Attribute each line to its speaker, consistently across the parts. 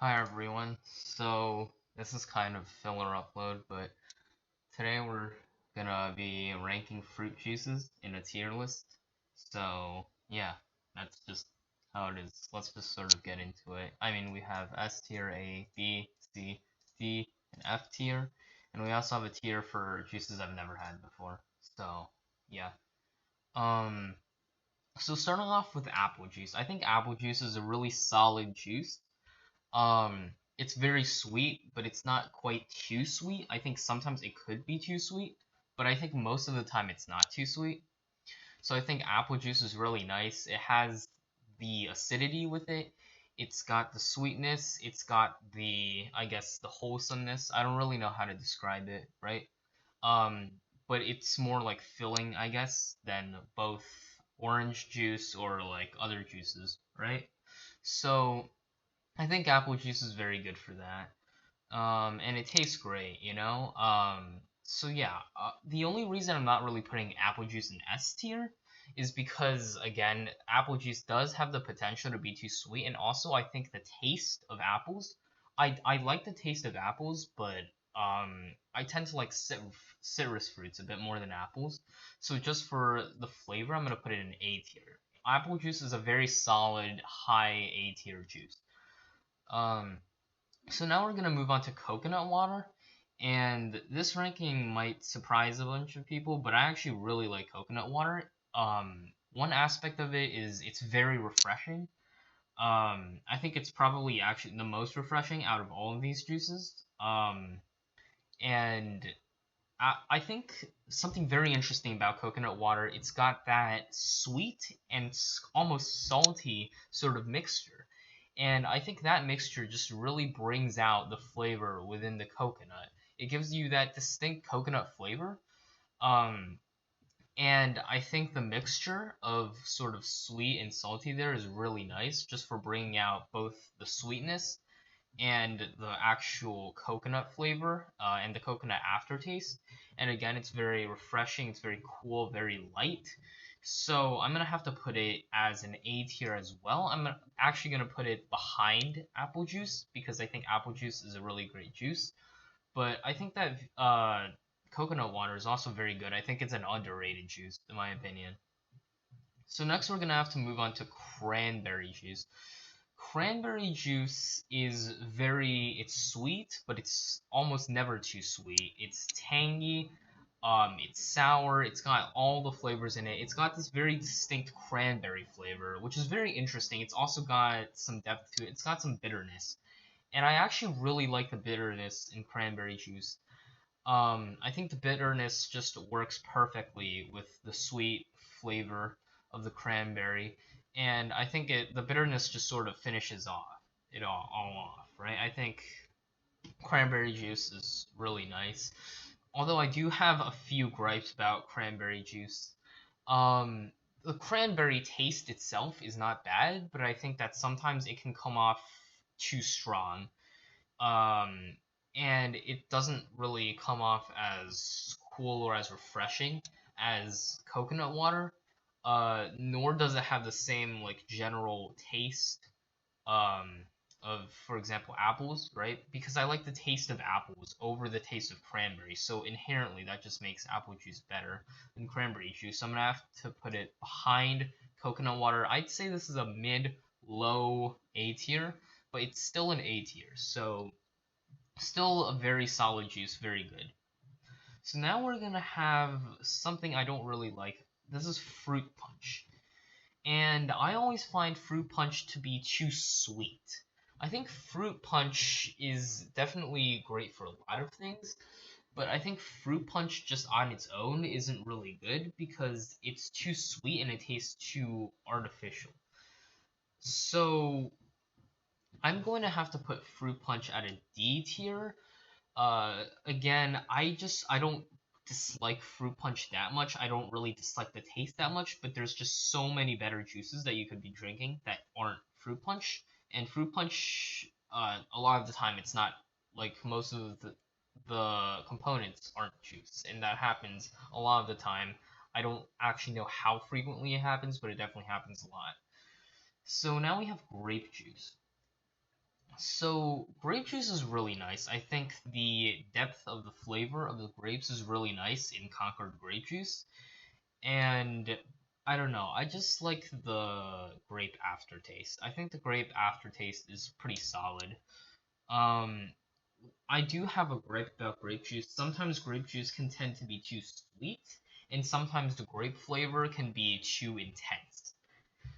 Speaker 1: Hi everyone. So this is kind of filler upload, but today we're gonna be ranking fruit juices in a tier list. So yeah, that's just how it is. Let's just sort of get into it. I mean, we have S tier, A, B, C, D, and F tier, and we also have a tier for juices I've never had before. So yeah. Um. So starting off with apple juice, I think apple juice is a really solid juice. It's very sweet, but it's not quite too sweet. I think sometimes it could be too sweet, but I think most of the time it's not too sweet. So I think apple juice is really nice. It has the acidity with it. It's got the sweetness. It's got I guess, the wholesomeness. I don't really know how to describe it, right? Um, but it's more like filling, I guess, than both orange juice or like other juices, right? So I think apple juice is very good for that. And it tastes great, you know? So yeah, the only reason I'm not really putting apple juice in S tier is because, again, apple juice does have the potential to be too sweet, and also I think the taste of apples, I like the taste of apples, but I tend to like citrus fruits a bit more than apples. So just for the flavor, I'm gonna put it in A tier. Apple juice is a very solid high A tier juice. Um, so now we're gonna move on to coconut water, and this ranking might surprise a bunch of people, but I actually really like coconut water. One aspect of it is it's very refreshing. I think it's probably actually the most refreshing out of all of these juices. And I think something very interesting about coconut water, it's got that sweet and almost salty sort of mixture. And I think that mixture just really brings out the flavor within the coconut. It gives you that distinct coconut flavor. Um, and I think the mixture of sort of sweet and salty there is really nice, just for bringing out both the sweetness and the actual coconut flavor, and the coconut aftertaste. And again, it's very refreshing, it's very cool, very light. So I'm gonna have to put it as an A tier as well. Actually gonna put it behind apple juice because I think apple juice is a really great juice. But I think that coconut water is also very good. I think it's an underrated juice in my opinion. So next we're gonna have to move on to cranberry juice. Cranberry juice is it's sweet, but it's almost never too sweet. It's tangy, it's sour, it's got all the flavors in it. It's got this very distinct cranberry flavor, which is very interesting. It's also got some depth to it. It's got some bitterness. And I actually really like the bitterness in cranberry juice. I think the bitterness just works perfectly with the sweet flavor of the cranberry, and I think the bitterness just sort of finishes all off, right? I think cranberry juice is really nice. Although I do have a few gripes about cranberry juice. Um, the cranberry taste itself is not bad, but I think that sometimes it can come off too strong, um, and it doesn't really come off as cool or as refreshing as coconut water. Nor does it have the same like general taste, um, of, for example, apples, right? Because I like the taste of apples over the taste of cranberry, so inherently that just makes apple juice better than cranberry juice. So I'm gonna have to put it behind coconut water. I'd say this is a mid low A tier, but it's still an A tier. So still a very solid juice, very good. So now we're gonna have something I don't really like. This is fruit punch. And I always find fruit punch to be too sweet. I think fruit punch is definitely great for a lot of things, but I think fruit punch just on its own isn't really good because it's too sweet and it tastes too artificial. So I'm going to have to put fruit punch at a D tier. Again, I don't dislike fruit punch that much. I don't really dislike the taste that much, but there's just so many better juices that you could be drinking that aren't fruit punch. And fruit punch, a lot of the time, it's not like most of the components aren't juice, and that happens a lot of the time. I don't actually know how frequently it happens, but it definitely happens a lot. So now we have grape juice. So grape juice is really nice. I think the depth of the flavor of the grapes is really nice in Concord grape juice. And I don't know, I just like the grape aftertaste. I think the grape aftertaste is pretty solid. Um, I do have a gripe about grape juice. Sometimes grape juice can tend to be too sweet, and sometimes the grape flavor can be too intense.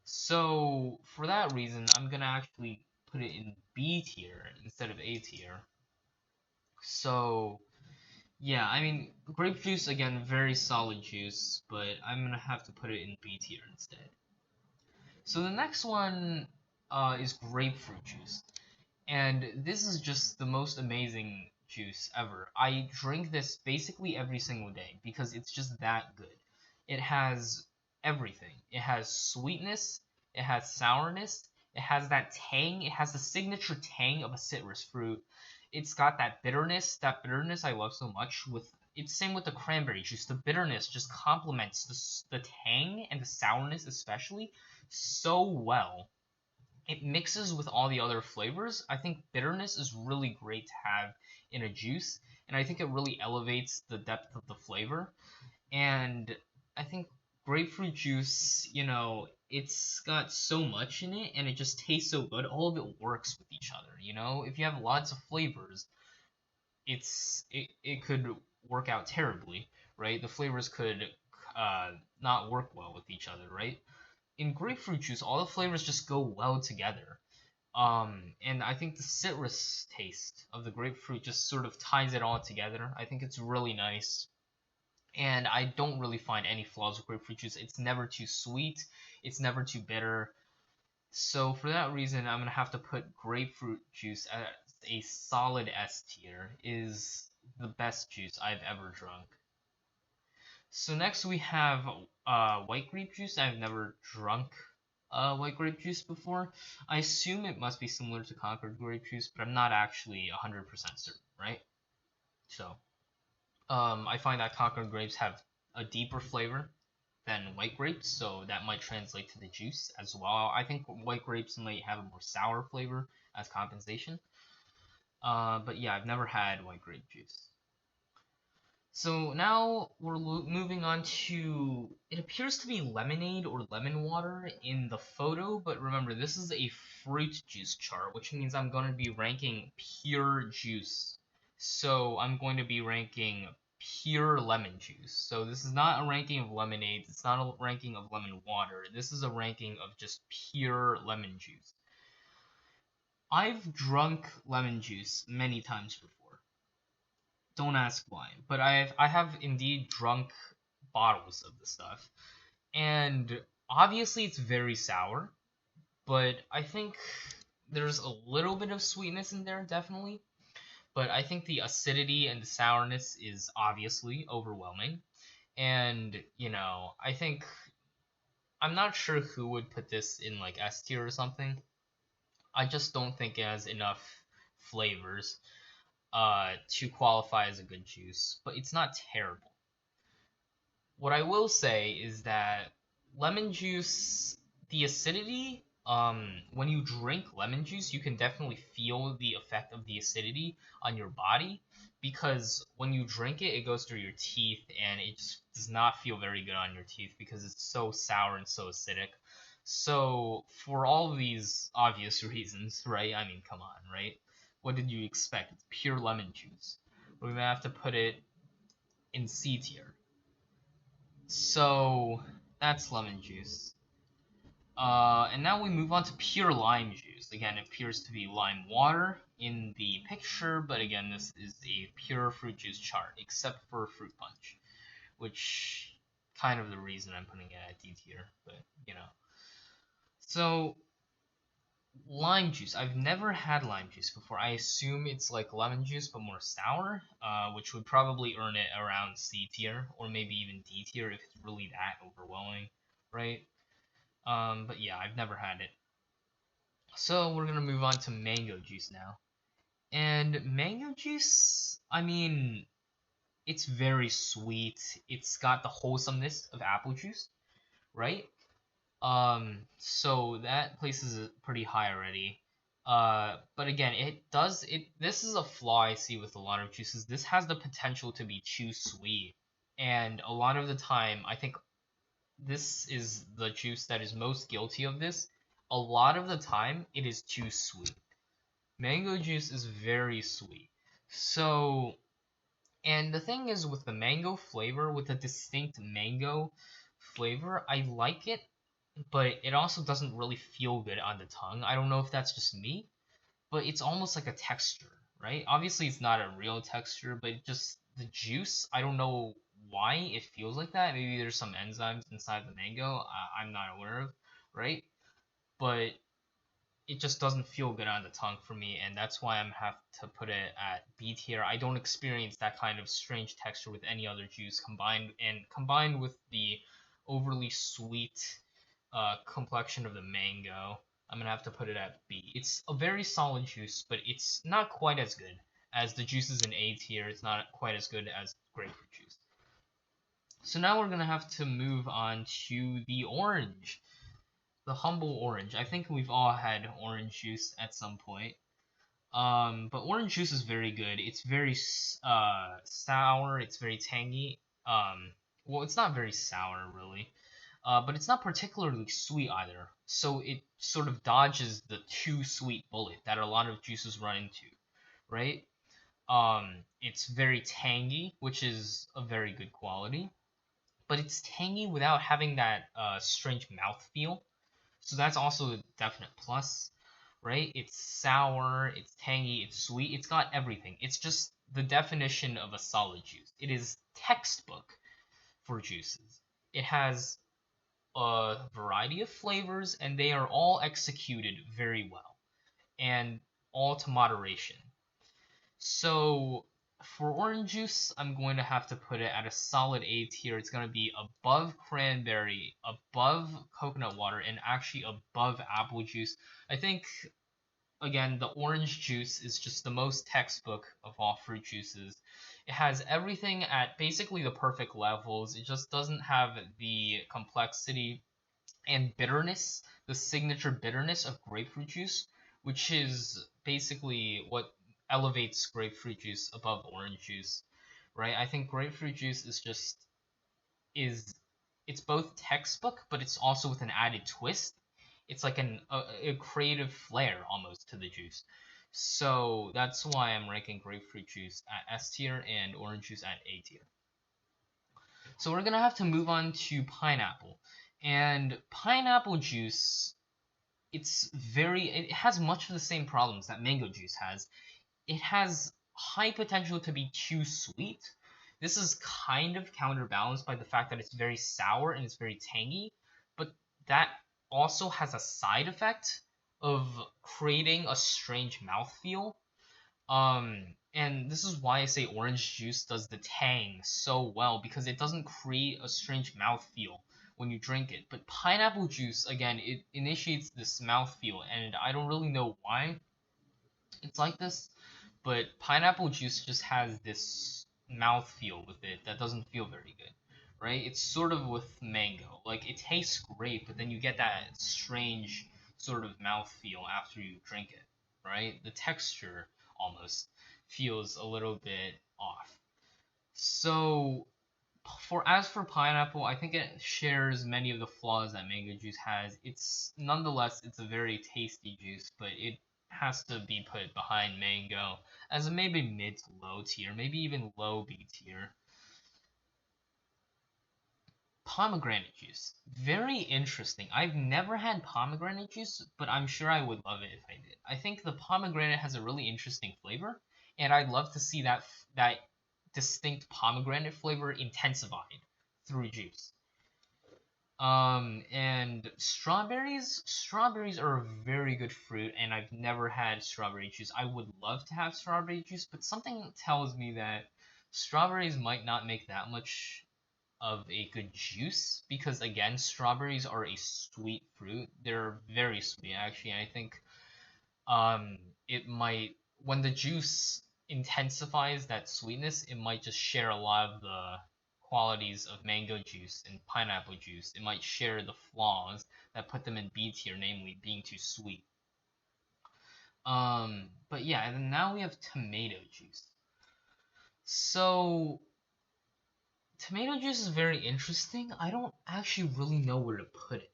Speaker 1: So for that reason, I'm gonna actually put it in B tier instead of A tier. So yeah, I mean grape juice again, very solid juice, but I'm gonna have to put it in B tier instead. So the next one is grapefruit juice. And this is just the most amazing juice ever. I drink this basically every single day because it's just that good. It has everything. It has sweetness, it has sourness, it has that tang, it has the signature tang of a citrus fruit. It's got that bitterness. That bitterness I love so much. With it's same with the cranberry juice. The bitterness just complements the tang and the sourness especially so well. It mixes with all the other flavors. I think bitterness is really great to have in a juice, and I think it really elevates the depth of the flavor. And I think grapefruit juice, it's got so much in it and it just tastes so good. All of it works with each other. If you have lots of flavors, it could work out terribly, right? The flavors could uh, not work well with each other, right? In grapefruit juice, all the flavors just go well together. And I think the citrus taste of the grapefruit just sort of ties it all together. I think it's really nice. And I don't really find any flaws with grapefruit juice. It's never too sweet, it's never too bitter. So for that reason, I'm gonna have to put grapefruit juice as a solid S tier. Is the best juice I've ever drunk. So next we have white grape juice. I've never drunk white grape juice before. I assume it must be similar to Concord grape juice, but I'm not actually 100% certain, right? So I find that Concord grapes have a deeper flavor than white grapes, so that might translate to the juice as well. I think white grapes might have a more sour flavor as compensation. But yeah, I've never had white grape juice. So now we're moving on to, it appears to be lemonade or lemon water in the photo, but remember this is a fruit juice chart, which means I'm going to be ranking pure juice. So I'm going to be ranking pure lemon juice. So this is not a ranking of lemonades, it's not a ranking of lemon water. This is a ranking of just pure lemon juice. I've drunk lemon juice many times before. Don't ask why, but I have indeed drunk bottles of the stuff, and obviously it's very sour, but I think there's a little bit of sweetness in there, definitely. But I think the acidity and the sourness is obviously overwhelming, and I think I'm not sure who would put this in like S tier or something. I just don't think it has enough flavors to qualify as a good juice, but it's not terrible. What I will say is that lemon juice, the acidity, when you drink lemon juice, you can definitely feel the effect of the acidity on your body because when you drink it, it goes through your teeth and it just does not feel very good on your teeth because it's so sour and so acidic. So, for all of these obvious reasons, right? I mean, come on, right? What did you expect? It's pure lemon juice. We're gonna have to put it in C tier. So that's lemon juice. And now we move on to pure lime juice. Again, it appears to be lime water in the picture, but again, this is a pure fruit juice chart, except for fruit punch, which kind of the reason I'm putting it at D tier, but you know. So lime juice. I've never had lime juice before. I assume it's like lemon juice but more sour, which would probably earn it around C tier or maybe even D tier if it's really that overwhelming, right? But yeah, I've never had it. So we're gonna move on to mango juice now. And mango juice, I mean, it's very sweet. It's got the wholesomeness of apple juice, right? So that places it pretty high already. But again, this is a flaw I see with a lot of juices. This has the potential to be too sweet. And a lot of the time, I think this is the juice that is most guilty of this. A lot of the time, it is too sweet. Mango juice is very sweet. So, and the thing is with the mango flavor, with the distinct mango flavor, I like it, but it also doesn't really feel good on the tongue. I don't know if that's just me, but it's almost like a texture, right? Obviously, it's not a real texture, but it just the juice. I don't know why it feels like that. Maybe there's some enzymes inside the mango I'm not aware of, right? But it just doesn't feel good on the tongue for me, and that's why I'm have to put it at B tier. I don't experience that kind of strange texture with any other juice combined with the overly sweet complexion of the mango. I'm gonna have to put it at B. It's a very solid juice, but it's not quite as good as the juices in A tier. It's not quite as good as grapefruit juice. So now we're gonna have to move on to the orange. The humble orange. I think we've all had orange juice at some point. But orange juice is very good. It's very sour. It's very tangy. Well, it's not very sour really, but it's not particularly sweet either. So it sort of dodges the too sweet bullet that a lot of juices run into, right? It's very tangy, which is a very good quality, but it's tangy without having that strange mouth feel, so that's also a definite plus, right? It's sour, it's tangy, it's sweet, it's got everything. It's just the definition of a solid juice. It is textbook for juices. It has a variety of flavors, and they are all executed very well, and all to moderation. So for orange juice, I'm going to have to put it at a solid A tier. It's going to be above cranberry, above coconut water, and actually above apple juice. I think, again, the orange juice is just the most textbook of all fruit juices. It has everything at basically the perfect levels. It just doesn't have the complexity and bitterness, the signature bitterness of grapefruit juice, which is basically what elevates grapefruit juice above orange juice, right? I think grapefruit juice is it's both textbook, but it's also with an added twist. It's like a creative flair almost to the juice. So that's why I'm ranking grapefruit juice at S tier and orange juice at A tier. So we're gonna have to move on to pineapple. And pineapple juice, it has much of the same problems that mango juice has. It has high potential to be too sweet. This is kind of counterbalanced by the fact that it's very sour and it's very tangy, but that also has a side effect of creating a strange mouthfeel. And this is why I say orange juice does the tang so well, because it doesn't create a strange mouthfeel when you drink it. But pineapple juice, again, it initiates this mouthfeel, and I don't really know why it's like this, but pineapple juice just has this mouthfeel with it that doesn't feel very good, right? It's sort of with mango. Like, it tastes great, but then you get that strange sort of mouthfeel after you drink it, right? The texture almost feels a little bit off. So, for pineapple, I think it shares many of the flaws that mango juice has. It's a very tasty juice, but it has to be put behind mango as a maybe mid to low tier, maybe even low B tier. Pomegranate juice, very interesting. I've never had pomegranate juice, but I'm sure I would love it if I did. I think the pomegranate has a really interesting flavor, and I'd love to see that distinct pomegranate flavor intensified through juice. And strawberries are a very good fruit, and I've never had strawberry juice. I would love to have strawberry juice, but something tells me that strawberries might not make that much of a good juice, because again, strawberries are a sweet fruit. They're very sweet actually. And I think it might, when the juice intensifies that sweetness, it might just share a lot of the qualities of mango juice and pineapple juice. It might share the flaws that put them in B tier, namely being too sweet. But yeah, and then now we have tomato juice. So tomato juice is very interesting. I don't actually really know where to put it.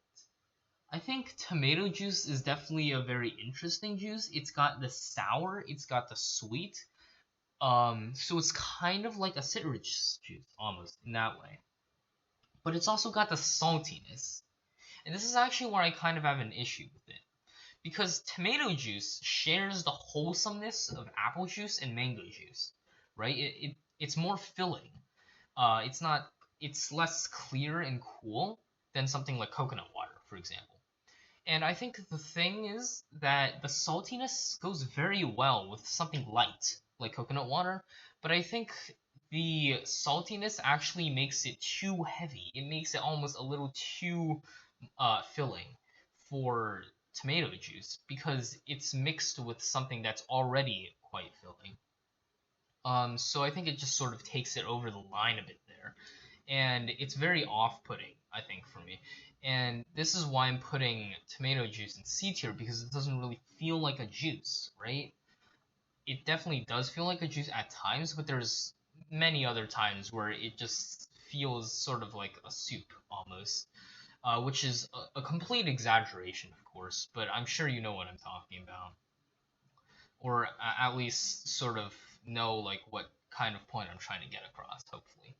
Speaker 1: I think tomato juice is definitely a very interesting juice. It's got the sour, it's got the sweet. So it's kind of like a citrus juice almost in that way. But it's also got the saltiness. And this is actually where I kind of have an issue with it. Because tomato juice shares the wholesomeness of apple juice and mango juice, right? It's more filling. It's not. It's less clear and cool than something like coconut water, for example. And I think the thing is that the saltiness goes very well with something light, like coconut water, but I think the saltiness actually makes it too heavy. It makes it almost a little too filling for tomato juice because it's mixed with something that's already quite filling. So I think it just sort of takes it over the line a bit there, and it's very off-putting, I think, for me. And this is why I'm putting tomato juice in C tier because it doesn't really feel like a juice, right? It definitely does feel like a juice at times, but there's many other times where it just feels sort of like a soup almost, which is a complete exaggeration, of course, but I'm sure you know what I'm talking about, or at least sort of know like what kind of point I'm trying to get across, hopefully.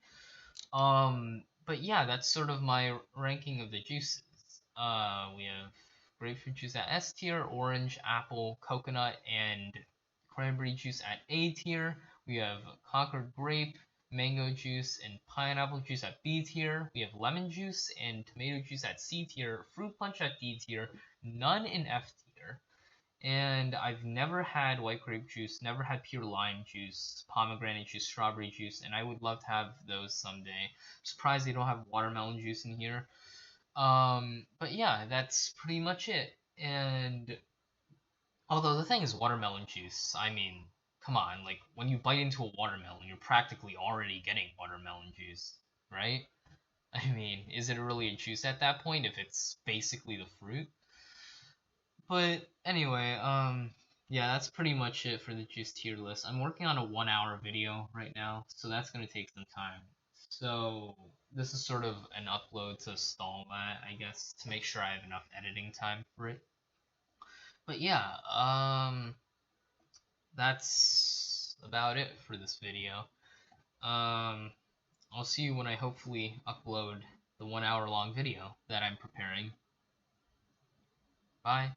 Speaker 1: But yeah, that's sort of my ranking of the juices. We have grapefruit juice at S tier, orange, apple, coconut, and cranberry juice at A tier. We have Concord grape, mango juice, and pineapple juice at B tier. We have lemon juice and tomato juice at C tier, fruit punch at D tier, none in F tier. And I've never had white grape juice, never had pure lime juice, pomegranate juice, strawberry juice, and I would love to have those someday. Surprised they don't have watermelon juice in here. But yeah, that's pretty much it. And although the thing is, watermelon juice, I mean, come on, like when you bite into a watermelon, you're practically already getting watermelon juice, right? I mean, is it really a juice at that point if it's basically the fruit? But anyway, yeah, that's pretty much it for the juice tier list. I'm working on a 1 hour video right now, so that's gonna take some time. So this is sort of an upload to stall that, I guess, to make sure I have enough editing time for it. But yeah, that's about it for this video. I'll see you when I hopefully upload the 1 hour long video that I'm preparing. Bye.